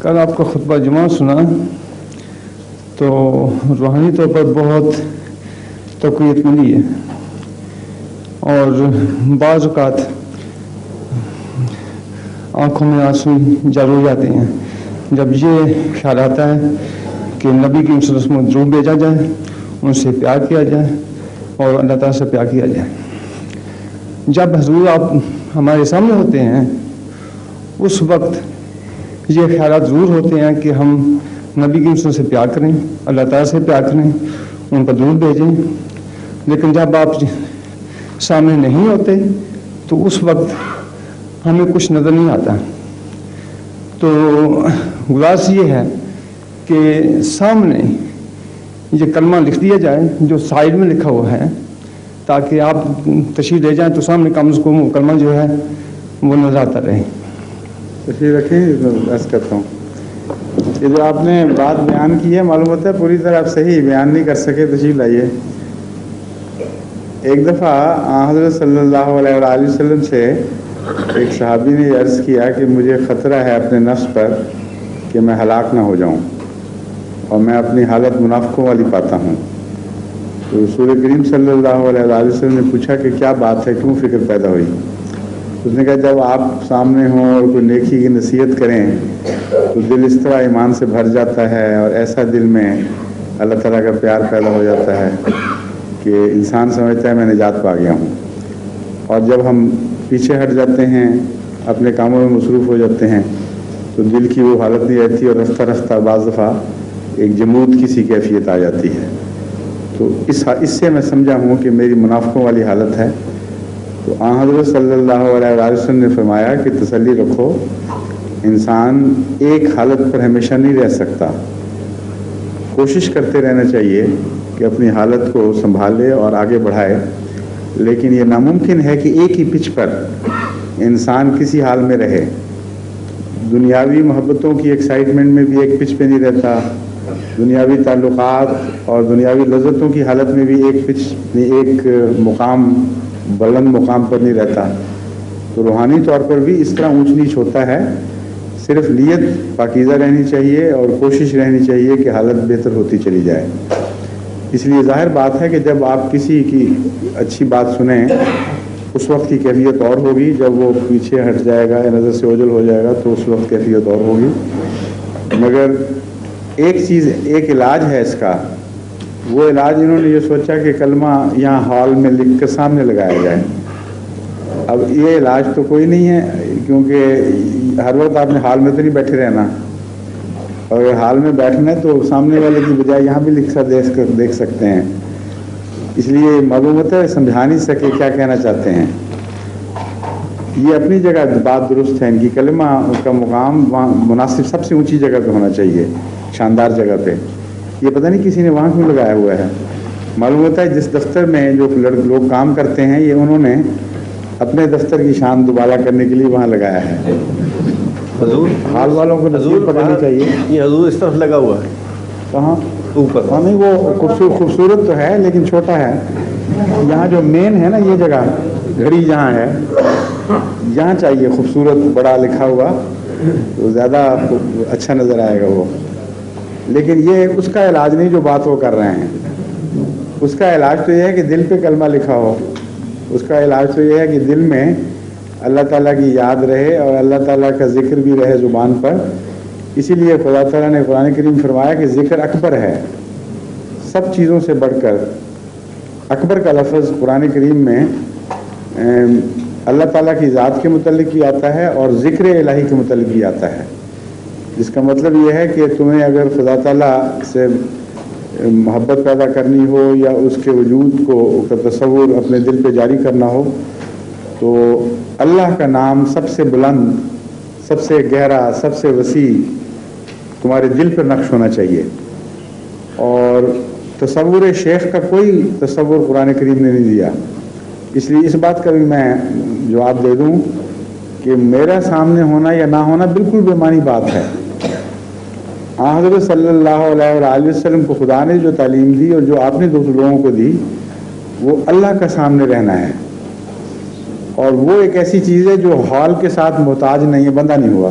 کل آپ کا خطبہ جمعہ سنا تو روحانی طور پر بہت تقویت ملی ہے، اور بعض اوقات آنکھوں میں آنسو جاری ہو جاتے ہیں جب یہ خیال آتا ہے کہ نبی کی صلی اللہ علیہ وسلم درود بھیجا جائے، ان سے پیار کیا جائے اور اللہ تعالیٰ سے پیار کیا جائے۔ جب حضور آپ ہمارے سامنے ہوتے ہیں اس وقت یہ خیالات ضرور ہوتے ہیں کہ ہم نبی کی صلی سے پیار کریں، اللہ تعالیٰ سے پیار کریں، ان پر درود بھیجیں، لیکن جب آپ سامنے نہیں ہوتے تو اس وقت ہمیں کچھ نظر نہیں آتا۔ تو گزارش یہ ہے کہ سامنے یہ کلمہ لکھ دیا جائے جو سائڈ میں لکھا ہوا ہے، تاکہ آپ تشریح لے جائیں تو سامنے کم از کم کلمہ جو ہے وہ نظر آتا رہے۔ تشریح رکھیں، عرض کرتا ہوں یہ جو آپ نے بات بیان کی ہے معلوم ہوتا ہے پوری طرح آپ صحیح بیان نہیں کر سکے، تشریح لائیے۔ ایک دفعہ حضرت صلی اللہ علیہ وآلہ وسلم سے ایک صحابی نے عرض کیا کہ مجھے خطرہ ہے اپنے نفس پر کہ میں ہلاک نہ ہو جاؤں اور میں اپنی حالت منافقوں والی پاتا ہوں۔ تو رسول کریم صلی اللہ علیہ وآلہ وسلم نے پوچھا کہ کیا بات ہے، کیوں فکر پیدا ہوئی؟ اس نے کہا جب آپ سامنے ہوں اور کوئی نیکی کی نصیحت کریں تو دل اس طرح ایمان سے بھر جاتا ہے اور ایسا دل میں اللہ تعالیٰ کا پیار پیدا ہو جاتا ہے کہ انسان سمجھتا ہے میں نجات پا گیا ہوں، اور جب ہم پیچھے ہٹ جاتے ہیں اپنے کاموں میں مصروف ہو جاتے ہیں تو دل کی وہ حالت نہیں رہتی اور رفتہ رفتہ بعض دفعہ ایک جمود کی سی کیفیت آ جاتی ہے۔ تو اس سے میں سمجھا ہوں کہ میری منافقوں والی حالت ہے۔ تو حضرت صلی اللہ علیہ وسلم نے فرمایا کہ تسلی رکھو، انسان ایک حالت پر ہمیشہ نہیں رہ سکتا، کوشش کرتے رہنا چاہیے کہ اپنی حالت کو سنبھالے اور آگے بڑھائے، لیکن یہ ناممکن ہے کہ ایک ہی پچ پر انسان کسی حال میں رہے۔ دنیاوی محبتوں کی ایکسائٹمنٹ میں بھی ایک پچ پہ نہیں رہتا، دنیاوی تعلقات اور دنیاوی لذتوں کی حالت میں بھی ایک مقام بلند مقام پر نہیں رہتا۔ تو روحانی طور پر بھی اس طرح اونچ نیچ ہوتا ہے، صرف نیت پاکیزہ رہنی چاہیے اور کوشش رہنی چاہیے کہ حالت بہتر ہوتی چلی جائے۔ اس لیے ظاہر بات ہے کہ جب آپ کسی کی اچھی بات سنیں اس وقت کی کیفیت اور ہوگی، جب وہ پیچھے ہٹ جائے گا یا نظر سے اوجھل ہو جائے گا تو اس وقت کیفیت اور ہوگی۔ مگر ایک علاج ہے اس کا، وہ علاج انہوں نے یہ سوچا کہ کلمہ یہاں ہال میں لکھ کر سامنے لگایا جائے۔ اب یہ علاج تو کوئی نہیں ہے، کیونکہ ہر وقت آپ نے ہال میں تو نہیں بیٹھے رہنا، اور اگر ہال میں بیٹھنا ہے تو سامنے والے کی بجائے یہاں بھی لکھ کر دیکھ سکتے ہیں۔ اس لیے معلوم ہوتا ہے سمجھا نہیں سکے کیا کہنا چاہتے ہیں۔ یہ اپنی جگہ بات درست ہے، ان کی کلمہ کا مقام وہاں مناسب سب سے اونچی جگہ پہ ہونا چاہیے، شاندار جگہ پہ۔ یہ پتہ نہیں کسی نے وہاں کیوں لگایا ہوا ہے۔ معلوم ہوتا ہے جس دفتر میں جو لوگ کام کرتے ہیں یہ انہوں نے اپنے دفتر کی شان دوبالا کرنے کے لیے وہاں لگایا ہے۔ حضور حال والوں کو نصیب پتہ نہیں چاہیے یہ حضور اس طرف لگا ہوا ہے کہاں اوپر۔ ہاں نہیں، وہ خوبصورت تو ہے لیکن چھوٹا ہے۔ یہاں جو مین ہے نا یہ جگہ گھڑی جہاں ہے یہاں چاہیے خوبصورت بڑا لکھا ہوا، تو زیادہ اچھا نظر آئے گا وہ۔ لیکن یہ اس کا علاج نہیں جو بات وہ کر رہے ہیں۔ اس کا علاج تو یہ ہے کہ دل پہ کلمہ لکھا ہو، اس کا علاج تو یہ ہے کہ دل میں اللہ تعالیٰ کی یاد رہے اور اللہ تعالیٰ کا ذکر بھی رہے زبان پر۔ اسی لیے خدا تعالیٰ نے قرآن کریم فرمایا کہ ذکر اکبر ہے، سب چیزوں سے بڑھ کر اکبر کا لفظ قرآن کریم میں اللہ تعالیٰ کی ذات کے متعلق بھی آتا ہے اور ذکر الہی کے متعلق بھی آتا ہے، جس کا مطلب یہ ہے کہ تمہیں اگر خدا تعالیٰ سے محبت پیدا کرنی ہو یا اس کے وجود کو کا تصور اپنے دل پہ جاری کرنا ہو تو اللہ کا نام سب سے بلند، سب سے گہرا، سب سے وسیع تمہارے دل پر نقش ہونا چاہیے۔ اور تصور شیخ کا کوئی تصور قرآن کریم نے نہیں دیا۔ اس لیے اس بات کا بھی میں جواب دے دوں کہ میرا سامنے ہونا یا نہ ہونا بالکل بے معنی بات ہے۔ حضرت صلی اللہ علیہ وآلہ وسلم کو خدا نے جو تعلیم دی اور جو آپ نے دوسرے لوگوں کو دی وہ اللہ کا سامنے رہنا ہے، اور وہ ایک ایسی چیز ہے جو ہال کے ساتھ محتاج نہیں ہے، بندہ نہیں ہوا۔